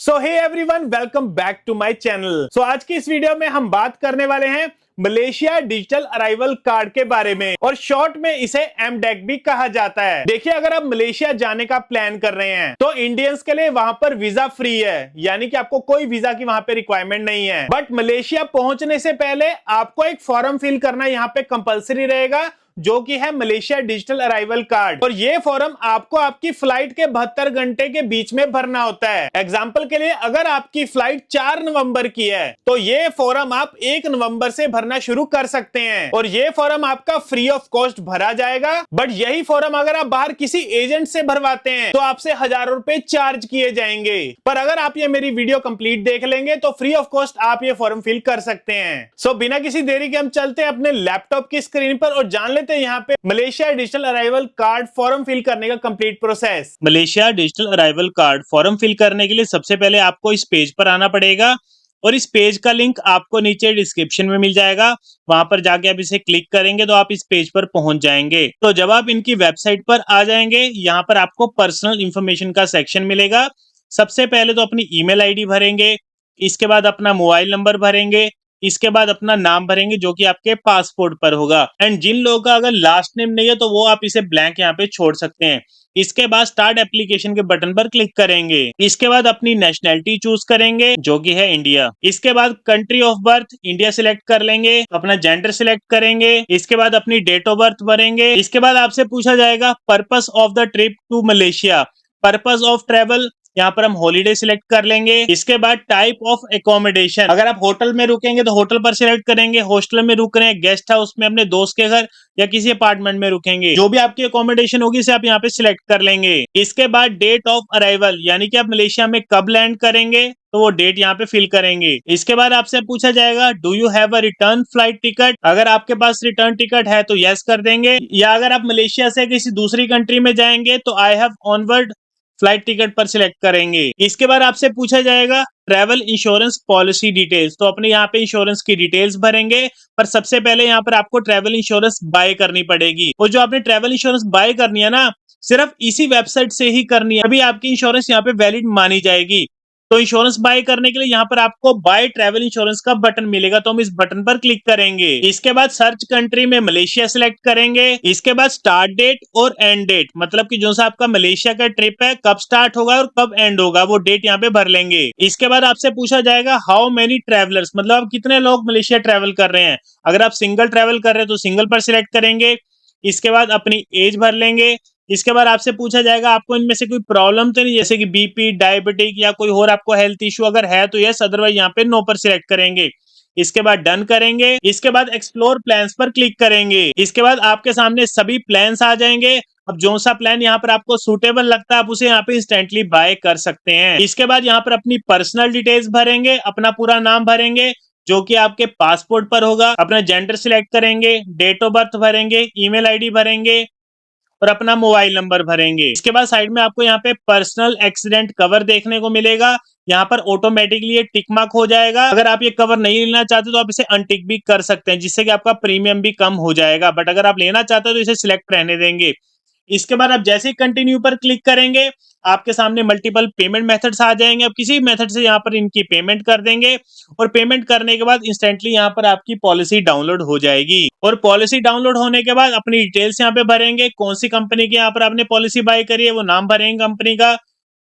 So hey everyone, welcome back to my channel. आज की इस वीडियो में हम बात करने वाले हैं मलेशिया डिजिटल अराइवल कार्ड के बारे में, और शॉर्ट में इसे एमडेक भी कहा जाता है। देखिए, अगर आप मलेशिया जाने का प्लान कर रहे हैं तो इंडियंस के लिए वहां पर वीजा फ्री है, यानी कि आपको कोई वीजा की वहां पे रिक्वायरमेंट नहीं है। बट मलेशिया पहुंचने से पहले आपको एक फॉर्म फिल करना यहाँ पे कंपलसरी रहेगा, जो कि है मलेशिया डिजिटल अराइवल कार्ड। और ये फॉर्म आपको आपकी फ्लाइट के 72 घंटे के बीच में भरना होता है। एग्जाम्पल के लिए, अगर आपकी फ्लाइट 4 नवंबर की है तो ये फॉर्म आप 1 नवंबर से भरना शुरू कर सकते हैं, और ये फॉर्म आपका फ्री ऑफ कॉस्ट भरा जाएगा। बट यही फॉर्म अगर आप बाहर किसी एजेंट से भरवाते हैं तो आपसे हजारों रुपए चार्ज किए जाएंगे। पर अगर आप ये मेरी वीडियो कंप्लीट देख लेंगे तो फ्री ऑफ कॉस्ट आप ये फॉर्म फिल कर सकते हैं। बिना किसी देरी के हम चलते हैं अपने लैपटॉप की स्क्रीन पर और जान लेते हैं यहाँ पे Malaysia digital arrival card form fill करने का complete process. Malaysia digital arrival card form fill करने के लिए सबसे पहले आपको इस पेज पर आना पड़ेगा, और इस पेज का लिंक आपको नीचे डिस्क्रिप्शन में मिल जाएगा। वहां पर जाके आप इसे क्लिक करेंगे तो आप इस पेज पर पहुंच जाएंगे। तो जब आप इनकी वेबसाइट पर आ जाएंगे, यहाँ पर आपको पर्सनल इंफॉर्मेशन का सेक्शन मिलेगा। सबसे पहले तो अपनी ईमेल आईडी भरेंगे, इसके बाद अपना मोबाइल नंबर भरेंगे, इसके बाद अपना नाम भरेंगे जो कि आपके पासपोर्ट पर होगा। एंड जिन लोगों का अगर लास्ट नेम नहीं है तो वो आप इसे ब्लैंक यहाँ पे छोड़ सकते हैं। इसके बाद स्टार्ट एप्लीकेशन के बटन पर क्लिक करेंगे। इसके बाद अपनी नेशनैलिटी चूज करेंगे जो कि है इंडिया। इसके बाद country of birth India select कर लेंगे, अपना जेंडर सिलेक्ट करेंगे। इसके बाद अपनी डेट ऑफ बर्थ भरेंगे। इसके बाद आपसे पूछा जाएगा purpose of the trip to Malaysia, purpose of travel, यहाँ पर हम हॉलीडे सिलेक्ट कर लेंगे। इसके बाद टाइप ऑफ एकोमोडेशन, अगर आप होटल में रुकेंगे तो होटल पर सिलेक्ट करेंगे, हॉस्टल में रुक रहे हैं, गेस्ट हाउस में, अपने दोस्त के घर या किसी अपार्टमेंट में रुकेंगे, जो भी आपकी अकोमोडेशन होगी इसे आप यहाँ पे सिलेक्ट कर लेंगे। इसके बाद डेट ऑफ अराइवल, यानी कि आप मलेशिया में कब लैंड करेंगे तो वो डेट यहाँ पे फिल करेंगे। इसके बाद आपसे पूछा जाएगा do you have a return flight ticket, अगर आपके पास रिटर्न टिकट है तो यस कर देंगे, या अगर आप मलेशिया से किसी दूसरी कंट्री में जाएंगे तो I have onward flight ticket पर सिलेक्ट करेंगे। इसके बाद आपसे पूछा जाएगा ट्रैवल इंश्योरेंस पॉलिसी डिटेल्स, तो अपने यहाँ पे इंश्योरेंस की डिटेल्स भरेंगे। पर सबसे पहले यहाँ पर आपको ट्रैवल इंश्योरेंस बाय करनी पड़ेगी, और जो आपने ट्रैवल इंश्योरेंस बाय करनी है ना, सिर्फ इसी वेबसाइट से ही करनी है, अभी आपकी इंश्योरेंस यहाँ पे वैलिड मानी जाएगी। तो इंश्योरेंस बाय करने के लिए यहाँ पर आपको बाय ट्रैवल इंश्योरेंस का बटन मिलेगा, तो हम इस बटन पर क्लिक करेंगे। इसके बाद सर्च कंट्री में मलेशिया सिलेक्ट करेंगे। इसके बाद स्टार्ट डेट और एंड डेट, मतलब कि जो सा आपका मलेशिया का ट्रिप है कब स्टार्ट होगा और कब एंड होगा वो डेट यहाँ पे भर लेंगे। इसके बाद आपसे पूछा जाएगा हाउ मेनी ट्रेवलर्स, मतलब आप कितने लोग मलेशिया ट्रेवल कर रहे हैं। अगर आप सिंगल ट्रेवल कर रहे हैं तो सिंगल पर सिलेक्ट करेंगे। इसके बाद अपनी एज भर लेंगे। इसके बाद आपसे पूछा जाएगा आपको इनमें से कोई प्रॉब्लम तो नहीं, जैसे कि बीपी, डायबिटिक या कोई और आपको हेल्थ इश्यू, अगर है तो यस, अदरवाइज यहाँ पे नो पर सिलेक्ट करेंगे। इसके बाद डन करेंगे। इसके बाद एक्सप्लोर प्लान्स पर क्लिक करेंगे। इसके बाद आपके सामने सभी प्लान्स आ जाएंगे। अब जो सा प्लान यहाँ पर आपको सूटेबल लगता है आप उसे यहाँ पे इंस्टेंटली बाय कर सकते हैं। इसके बाद यहाँ पर अपनी पर्सनल डिटेल्स भरेंगे, अपना पूरा नाम भरेंगे जो कि आपके पासपोर्ट पर होगा, अपना जेंडर सिलेक्ट करेंगे, डेट ऑफ बर्थ भरेंगे, ईमेल आईडी भरेंगे और अपना मोबाइल नंबर भरेंगे। इसके बाद साइड में आपको यहाँ पे पर्सनल एक्सीडेंट कवर देखने को मिलेगा, यहाँ पर ऑटोमेटिकली ये टिक मार्क हो जाएगा। अगर आप ये कवर नहीं लेना चाहते तो आप इसे अनटिक भी कर सकते हैं, जिससे कि आपका प्रीमियम भी कम हो जाएगा। बट अगर आप लेना चाहते हो तो इसे सिलेक्ट रहने देंगे। इसके बाद आप जैसे ही कंटिन्यू पर क्लिक करेंगे आपके सामने मल्टीपल पेमेंट मेथड्स आ जाएंगे। आप किसी मेथड से यहाँ पर इनकी पेमेंट कर देंगे, और पेमेंट करने के बाद इंस्टेंटली यहाँ पर आपकी पॉलिसी डाउनलोड हो जाएगी। और पॉलिसी डाउनलोड होने के बाद अपनी डिटेल्स यहाँ पे भरेंगे, कौन सी कंपनी की यहाँ पर आपने पॉलिसी बाय करी है वो नाम भरेंगे कंपनी का,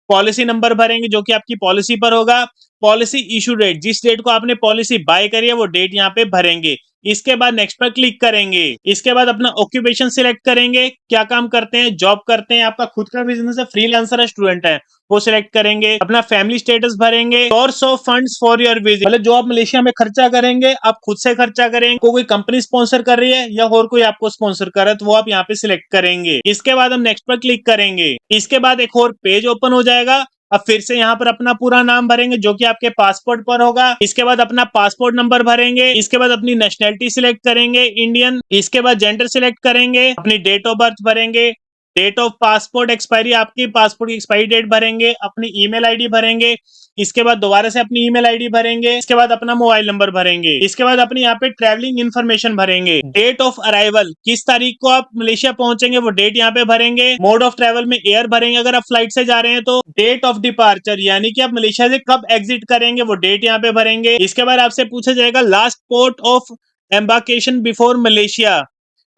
पॉलिसी नंबर भरेंगे जो कि आपकी पॉलिसी पर होगा, पॉलिसी इशू डेट, जिस डेट को आपने पॉलिसी बाय करी है वो डेट यहाँ पे भरेंगे। इसके बाद नेक्स्ट पर क्लिक करेंगे। इसके बाद अपना ऑक्यूपेशन सिलेक्ट करेंगे, क्या काम करते हैं, जॉब करते हैं, आपका खुद का बिजनेस है, फ्रीलांसर है, स्टूडेंट है, वो सिलेक्ट करेंगे। अपना फैमिली स्टेटस भरेंगे, source of funds for your visit, मतलब जो आप मलेशिया में खर्चा करेंगे आप खुद से खर्चा करेंगे, कोई कंपनी स्पॉन्सर कर रही है या और कोई आपको स्पॉन्सर कर रहा है तो वो आप यहाँ पे सिलेक्ट करेंगे। इसके बाद हम नेक्स्ट पर क्लिक करेंगे। इसके बाद एक और पेज ओपन हो जाएगा। अब फिर से यहाँ पर अपना पूरा नाम भरेंगे जो कि आपके पासपोर्ट पर होगा। इसके बाद अपना पासपोर्ट नंबर भरेंगे। इसके बाद अपनी नेशनैलिटी सिलेक्ट करेंगे, इंडियन। इसके बाद जेंडर सिलेक्ट करेंगे, अपनी डेट ऑफ बर्थ भरेंगे, डेट ऑफ पासपोर्ट एक्सपायरी, आपकी पासपोर्ट की एक्सपायरी डेट भरेंगे, अपनी ईमेल आईडी भरेंगे, इसके बाद दोबारा से अपनी ईमेल आईडी भरेंगे, इसके बाद अपना मोबाइल नंबर भरेंगे, इसके बाद अपनी यहाँ पे ट्रैवलिंग इन्फॉर्मेशन भरेंगे, डेट ऑफ अराइवल, किस तारीख को आप मलेशिया पहुंचेंगे वो डेट यहाँ पे भरेंगे, मोड ऑफ ट्रैवल में एयर भरेंगे अगर आप फ्लाइट से जा रहे हैं तो, डेट ऑफ डिपार्चर यानी कि आप मलेशिया से कब एग्जिट करेंगे वो डेट यहाँ पे भरेंगे। इसके बाद आपसे पूछा जाएगा last port of embarkation before Malaysia,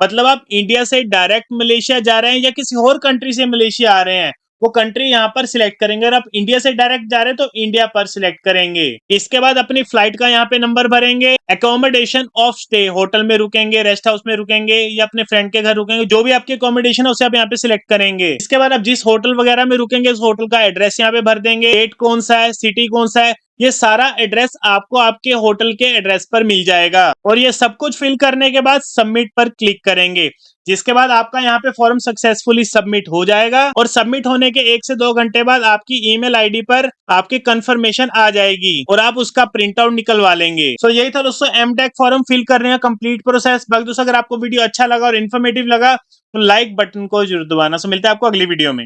मतलब आप इंडिया से डायरेक्ट मलेशिया जा रहे हैं या किसी और कंट्री से मलेशिया आ रहे हैं, वो कंट्री यहाँ पर सिलेक्ट करेंगे। अगर आप इंडिया से डायरेक्ट जा रहे हैं तो इंडिया पर सिलेक्ट करेंगे। इसके बाद अपनी फ्लाइट का यहाँ पे नंबर भरेंगे, एकोमोडेशन ऑफ स्टे, होटल में रुकेंगे, रेस्ट हाउस में रुकेंगे या अपने फ्रेंड के घर रुकेंगे, जो भी आपकी अकोमोडेशन है उसे आप यहाँ पे सिलेक्ट करेंगे। इसके बाद आप जिस होटल वगैरह में रुकेंगे उस होटल का एड्रेस यहाँ पे भर देंगे, डेट कौन सा है, सिटी कौन सा है, ये सारा एड्रेस आपको आपके होटल के एड्रेस पर मिल जाएगा। और ये सब कुछ फिल करने के बाद सबमिट पर क्लिक करेंगे, जिसके बाद आपका यहाँ पे फॉर्म सक्सेसफुली सबमिट हो जाएगा और सबमिट होने के 1 से 2 घंटे बाद आपकी ईमेल आईडी पर आपकी कंफर्मेशन आ जाएगी और आप उसका प्रिंट आउट निकलवा लेंगे। तो यही था दोस्तों एमटेक फॉर्म फिल करने का कंप्लीट प्रोसेस। बाकी दोस्तों अगर आपको वीडियो अच्छा लगा और इन्फॉर्मेटिव लगा तो लाइक बटन को जरूर दबाना। मिलता है आपको अगली वीडियो में।